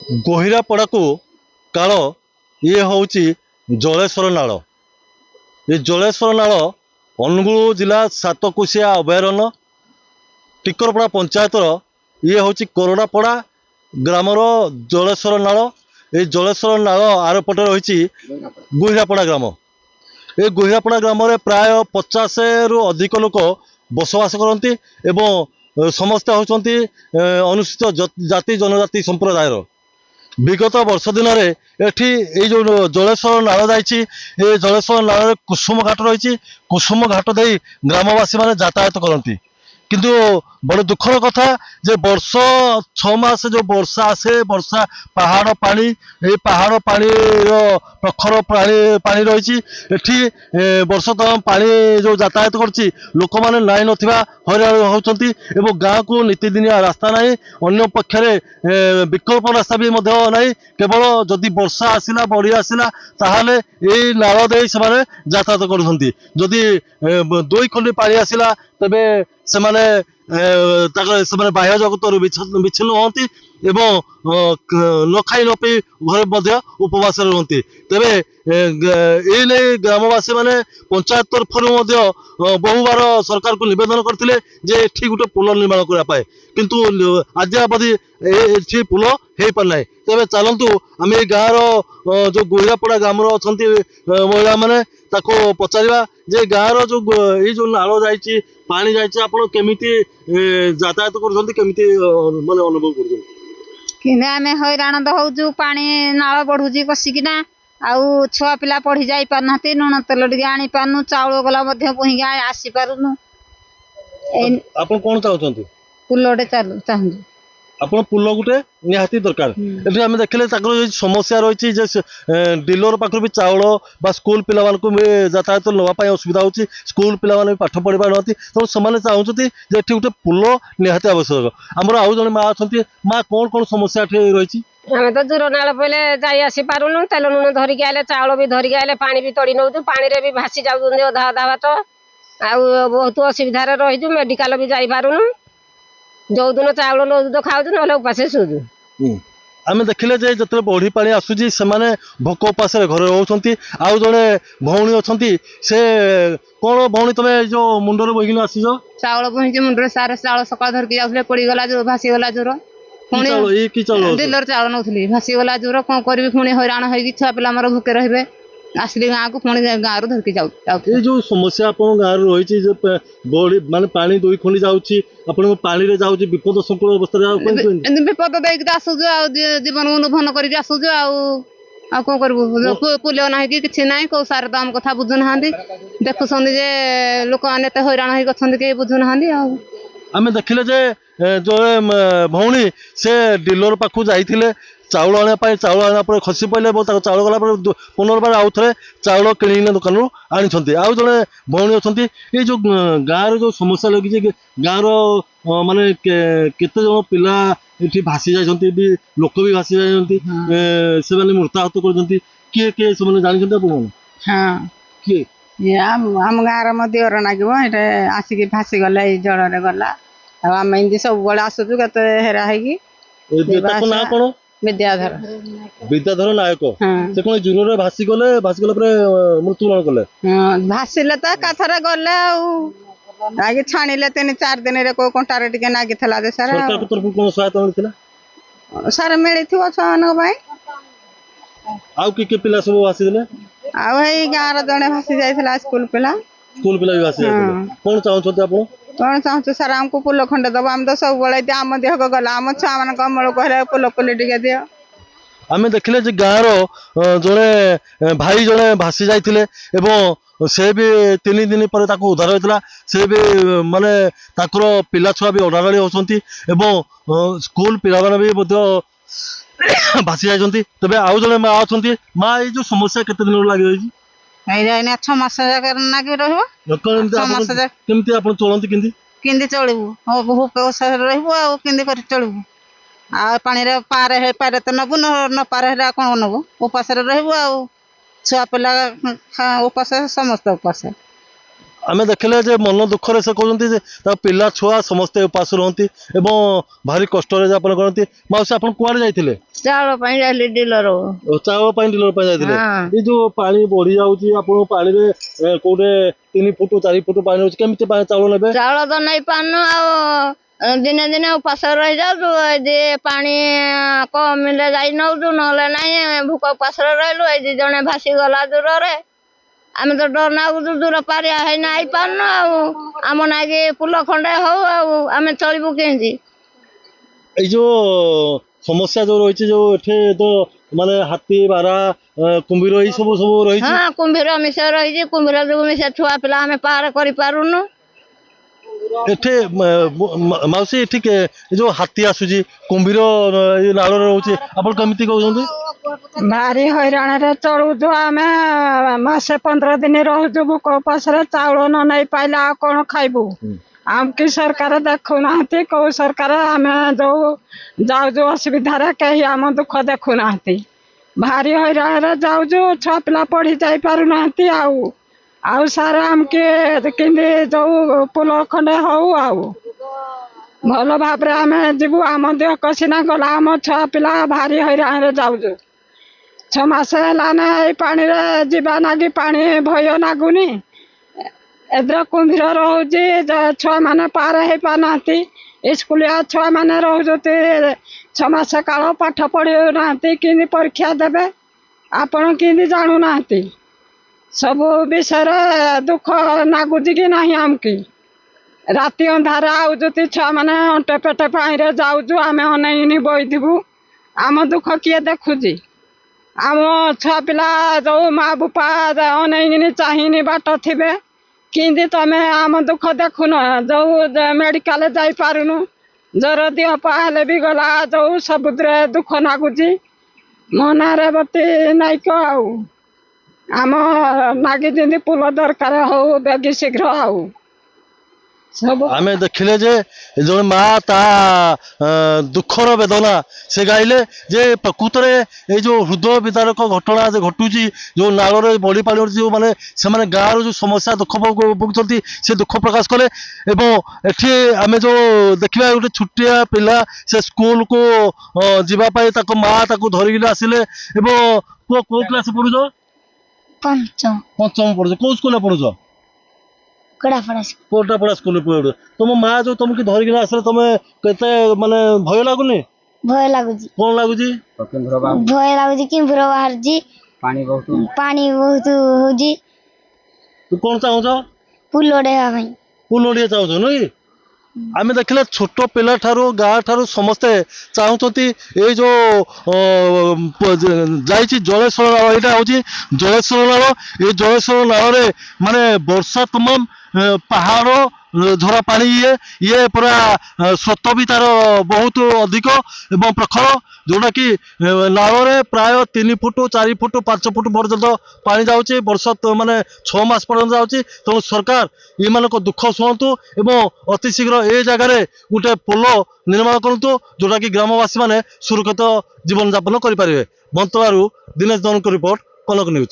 गोहिरापड़ा को काल ये हूँ जलेश्वर नाल। ये जलेश्वर नाल अनुगुल जिला सातकोशिया अभयारण्य टिकरपड़ा पंचायतर ये हूँ कोरडापड़ा ग्रामर जलेश्वर नाल। ये जलेश्वर नाल आरपटे रही गोहिरापड़ा ग्राम। ये गोहिरापड़ा ग्राम प्राय 50 रु अधिक लोक बसवास करती एवं समस्ते होती अनुसूचित जाति जनजाति संप्रदायर। विगत वर्ष दिन में जो जलेश्वर नाल जाइए जलेश्वर नाल कुसुम घाट रही कुसुम घाट दे ग्रामवासी मैंने यातायात करती किंतु बड़ दुखर कथा जे वर्ष 6 मास जो वर्षा आसे वर्षा पहाड़ पानी ये पहाड़ पानी प्रखर पानी रही वर्ष तमाम पानी जो यातायात करछि लोक माने नाई नथिबा हैरान होउछंती एवं गाँ को नीतिदिनिया रास्ता नहीं अन्य पक्षरे विकल्प रास्ता भी मध्य नहीं केवल जदि वर्षा आसिला बड़ी आसिला ताहाले ए नाल दे से यातायात करुछंती जदि 2 खंडी पानी आसिला तबे से बाह्य जगत विच्छिन्न होती एवं न खाई न पी घर उपवास रुहति तेरे ये ग्रामवासी मैंने पंचायत तरफ बहु बार सरकार को निवेदन करते जे एठी गोटे पुल निर्माण करने किंतु आज अवधि ये पुल हो पारना। तेरे चलतु आम गाँव जो गोहिरापड़ा ग्राम अच्छा महिला मैंने पचारा जे गाँव जो ये जो नाल जा पानी जाइए आप यातायात करमिति माने अनुभव कर आम हैरान तो हूँ पानी नाल बढ़ुची कसिकिना आउ छुआ पिला पढ़ी जाई पारना नुण तेल टे आनी पारनु चाउल गला पुहिक आसी पारुनु। आप कौन चाहते पुलटे चाहूँ आप पुल गोटे निहाती दरकार ये आम देखले समस्या रही डीलर पाखर भी चाउल बा स्कूल पिला यातायात नापी असुविधा होती स्कूल पिला पाठ पढ़ी पार तेणु से चाहते गोटे पुल निहाती आवश्यक। आमर आउ जन माँ अच्छा माँ कौन कौन समस्या रही आम तो दूर नाल पहले जाई आसी पारुनु तेल लुण धरिकी आले चाउल भी धरिकी आले पानी भी तड़ी नौ पानी भी भासी जाऊँ अधा अधा बात आउ बहुत असुविधा रही मेडिकल भी जाई पारुनु जो दिन चाउल नौ तो खाऊ ना उपास शुझु। आम देखले जो बढ़ी पानी आसूसी से भोक उपास घर रोचे आउ जड़े भौणी अच्छा से कौन भौणी तुम जो मुंडर बोहिक आसीज चाउल बोहिकी मुंडे सारे चाउल सकाल धरिकी जाऊे पड़गला जो भासीगला जोर डीलर चाउल नौली भासीगला जोर कौन करी पुणी हैरान हो छुआ पिला मोर भोके रे आसली गाँव को पुणी गाँव धरिकी जाऊ जो समस्या आप गाँव रही बड़ी माने पानी 2 खंडी जाऊँगी आपण पानी रे जाऊँगी विपद संकुल अवस्था विपद देख आसूज जीवन को नुभन कर आसूज आ कौन करूँ पुल ना कि ना कौ सार तो आम कथा बुझुना देखुं जे लोक मैंने हैरान हो बुझुना आम देखले जो भौणी से डीलर पाखु जाइए चाउल आने चाउल आना खसी पड़े चाउल गला पुनर्बार आउ थे चाउल कि दुकान आनी आउ जड़े भौणी अच्छा ये जो गाँव जो समस्या लगी गाँव माने केते जन पिला ये भासी जाती भी लोक भी भासी जाती से मृताहत कर किए किए से जानी हाँ किए आम गाँव दिवर नागे आसिक भासी गला जल गला आम एमती सब बड़े आसुचु के हेरा ना कौन विद्याधर विद्याधर नायक से कौन जून भासी गले मृत्युवरण कले भासिले तो एकाथर गले आगे छाणिले 3-4 दिन रे को कंटारे टिके नागी थला दे सारा सरकार तरफ कोन सहायता मिलथिला सारा मिली थियो छान भाई आउ के पिला सब भासी देले आउ हे गाँव जने भासी जाइथला स्कूल पिला भी भासी जाइथला कोन चाहछते आपण कौन चाहूँ सर आमको पुल खंडे दब आम तो सब बड़े आम देह को गला आम छुआ मान अमल कह पुल पुल टे दि आम देखले गाँव जड़े भाई जड़े भासी जाते से भी 3 दिन पर उद्धार होता से भी माने पिला छुआ भी अड़ाड़ी होती स्कूल पिला भी भासी जाती तेज आउ जड़े माँ अच्छा माँ ये जो समस्या केते दिन लगी रही 6 मास नागी केमती आप चलती किंदी चलू भूपेश रही चलू आ पानी रे पार है पारे तो नबू न पार है कौन नबू उपास रही छुआ पिला उपास समस्त उपास आमे देखले जे मन दुखरे से कहते जे पिला छुआ समस्ते उपास रहती एवं भारी कष्ट अपन करती माउसी अपन कुआड़े जाइथिले चाउल ପାଇଁ ଯାଇଥିଲି ଡିଲର चाउल डिलर जाइथिले हाँ। ये जो पानी बढ़ी जाउची अपन पानी रे कोडे 3 फुट 4 फुट पानी होची केमिति चाउल नेबे ଚାଉଳ ତ ନେଇ ପାରୁନୁ ଆଉ ଦିନେ ଦିନେ ଉପାସ ରହିଯାଉଛୁ ଯେ ପାଣି କମିଲେ ଯାଇ ନଉଛୁ ନହେଲେ ନାହିଁ ଭୋକ ଉପାସରେ ରହିଲୁ ଏଇ ଦି ଜଣେ ଭାସି ଗଲା ଦୂରରେ ଆମେ ତ ଡର ନାଗୁଛୁ ଦୂର ପାରିଆ ହେଇନା ହେଇପାରୁନୁ ଆଉ ଆମ ନାଗି ପୁଲ ଖଣ୍ଡେ ହଉ ଆଉ ଆମେ ଚଳିବୁ କେମିତି এই যে সমস্যা যে রয়েছে যে এঠে তো মানে হাতি বারা কুম্ভীর এই সব সব রয়েছে ହଁ କୁମ୍ଭୀର ମିଶା ରହିଛି କୁମ୍ଭୀର ଯୋଗୁ ମିଶା ଛୁଆ ପିଲା ଆମେ ପାର କରିପାରୁନୁ এঠে মাউসী এଠି যে হাতি আসুଛି কুম্ভୀର এই ନାଳରେ ରହୁଛି ଆପଣ କେମିତି କହୁଛନ୍ତି ଭାରି ହଇରାଣରେ ଚଳୁଛୁ ଆମେ ମାସେ 15 ଦିନ ରହୁଛୁ ଭୋକ ଉପାସରେ ଚାଉଳ ନ ନେଇ ପାଇଲେ ଆଉ କଣ ଖାଇବୁ ଆମକି ସରକାର ଦେଖୁନାହାନ୍ତି କୋଉ ସରକାର ଆମେ ଯୋଉ ଯାଉଛୁ ଅସୁବିଧାରେ କେହି ଆମ ଦୁଃଖ ଦେଖୁନାହାନ୍ତି ଭାରି ହଇରାଣରେ ଯାଉଛୁ ଛୁଆ ପିଲା ପଢି ଯାଇ ପାରୁନାହାନ୍ତି ଆଉ ସାର ଆମକି କେମିତି ଯୋଉ ପୁଲ ଖଣ୍ଡେ ହଉ ଆଉ ଭଲ ଭାବରେ ଆମେ ଯିବୁ ଆମ ଦେହ କସିନା ଗଲା ଆମ ଛୁଆ ପିଲା ଭାରି ହଇରାଣରେ ଯାଉଛୁ 6 ମାସ ହେଲା ନା ଏଇ ପାଣିରେ ଯିବା ନାଗି ପାଣି ଭୟ ଲାଗୁନି ଏದ್ರ କୁମ୍ଭୀର ରହୁଛି ଛୁଆମାନେ ପାର ହେଇପାରୁନାହାନ୍ତି ସ୍କୁଲିଆ ଛୁଆମାନେ ରହୁଛନ୍ତି 6 ମାସ କାଳ ପାଠ ପଢ଼ୁନାହାନ୍ତି କେମିତି ପରୀକ୍ଷା ଦେବେ ଆପଣ କେମିତି ଜାଣୁନାହାନ୍ତି ସବୁ ବିଷୟରେ ଦୁଃଖ ଲାଗୁଛି କି ନାହିଁ ଆମକୁ ରାତି ଅନ୍ଧାର ଆଉଛନ୍ତି ଛୁଆମାନେ ଅଣ୍ଟେ ପେଟେ ପାଣିରେ ଯାଉଛୁ ଆମେ ଅନେଇନି ବଇଥିବୁ ଆମ ଦୁଃଖ କିଏ ଦେଖୁଛି ଆମ ଛୁଆ ପିଲା ଯୋଉ ମା ବୁପା ଅନେଇକିନି ଚାହିଁନି ବାଟ ଥିବେ କେମିତି ତମେ ଆମ ଦୁଃଖ ଦେଖୁନ ଯୋଉ ମେଡିକାଲ ଯାଇପାରୁନୁ ଜ୍ୱର ଦେହ ପା ହେଲେ ବି ଗଲା ଯୋଉ ସବୁଥିରେ ଦୁଃଖ ଲାଗୁଛି ମନରେ ବତି ନାଇକ ଆଉ ଆମ ନାଗି ଯେମିତି ପୁଲ ଦରକାର ହଉ ବେଗି ଶୀଘ୍ର ଆଉ ସବୁ ଆମେ ଦେଖିଲେ ଯେ ଜଣେ ମା ତା ଦୁଃଖର ବେଦନା ସେ ଗାଇଲେ ଯେ ପ୍ରକୃତରେ ଏଇ ଯୋଉ ହୃଦୟ ବିଦାରକ ଘଟଣା ଯେ ଘଟୁଛି ଯୋଉ ନାଳରେ ବଢି ପାଣି ଯୋଉ ମାନେ ସେମାନେ ଗାଁର ଯୋଉ ସମସ୍ୟା ଦୁଃଖ ଭୋଗୁଛନ୍ତି ସେ ଦୁଃଖ ପ୍ରକାଶ କଲେ ଏବଂ ଏଠି ଆମେ ଯୋଉ ଦେଖିବା ଗୋଟେ ଛୋଟିଆ ପିଲା ସେ ସ୍କୁଲକୁ ଯିବା ପାଇଁ ତାଙ୍କ ମା ତାକୁ ଧରିକିରି ଆସିଲେ ଏବଂ ପୁଅ କୋଉ କ୍ଲାସ ପଢୁଛ ପଞ୍ଚମ ପଢୁଛ କୋଉ ସ୍କୁଲରେ ପଢୁଛ କୋଟାପଡ଼ା ସ୍କୁଲ ପଢୁଛ ତମ ମା ଯୋଉ ତମକୁ ଧରିକିରି ଆସିଲେ ତମେ କେତେ ମାନେ ଭୟ ଲାଗୁନି ଭୟ ଲାଗୁଛି କଣ ଲାଗୁଛି ଭୟ ଲାଗୁଛି କୁମ୍ଭୀର ବାହାରୁଛି ପାଣି ବହୁତ ହଉଛି ତୁ କଣ ଚାହୁଁଛ ପୁଲ ଡେଇବା ପାଇଁ ପୁଲ ଟିକେ ଚାହୁଁଛ ନୁହେଁ ଆମେ ଦେଖିଲେ ଛୋଟ ପିଲା ଠାରୁ ଗାଁ ଠାରୁ ସମସ୍ତେ ଚାହୁଁଛନ୍ତି ଏଇ ଯୋଉ ଯାଇଛି ଜଳେଶ୍ୱର ନାଳ ଏଇଟା ହଉଛି ଜଳେଶ୍ୱର ନାଳ ଏଇ ଜଳେଶ୍ୱର ନାଳରେ ମାନେ ବର୍ଷା ତମାମ ପାହାଡ଼ ଝରା ପାଣି ଇଏ ପୁରା ସ୍ରୋତ ବି ତାର ବହୁତ ଅଧିକ ଏବଂ ପ୍ରଖର ଯୋଉଟା କି ନାଳରେ ପ୍ରାୟ 3 ଫୁଟ 4 ଫୁଟ 5 ଫୁଟ ପର୍ଯ୍ୟନ୍ତ ପାଣି ଯାଉଛି ବର୍ଷ ମାନେ 6 ମାସ ପର୍ଯ୍ୟନ୍ତ ଯାଉଛି ତେଣୁ ସରକାର ଏମାନଙ୍କ ଦୁଃଖ ଶୁଣନ୍ତୁ ଏବଂ ଅତି ଶୀଘ୍ର ଏ ଜାଗାରେ ଗୋଟେ ପୋଲ ନିର୍ମାଣ କରନ୍ତୁ ଯୋଉଟା କି ଗ୍ରାମବାସୀ ମାନେ ସୁରକ୍ଷିତ ଜୀବନ ଯାପନ କରିପାରିବେ। ମନ୍ତଳାରୁ ଦିନେଶ ଜନଙ୍କ ରିପୋର୍ଟ କନକ ନ୍ୟୁଜ।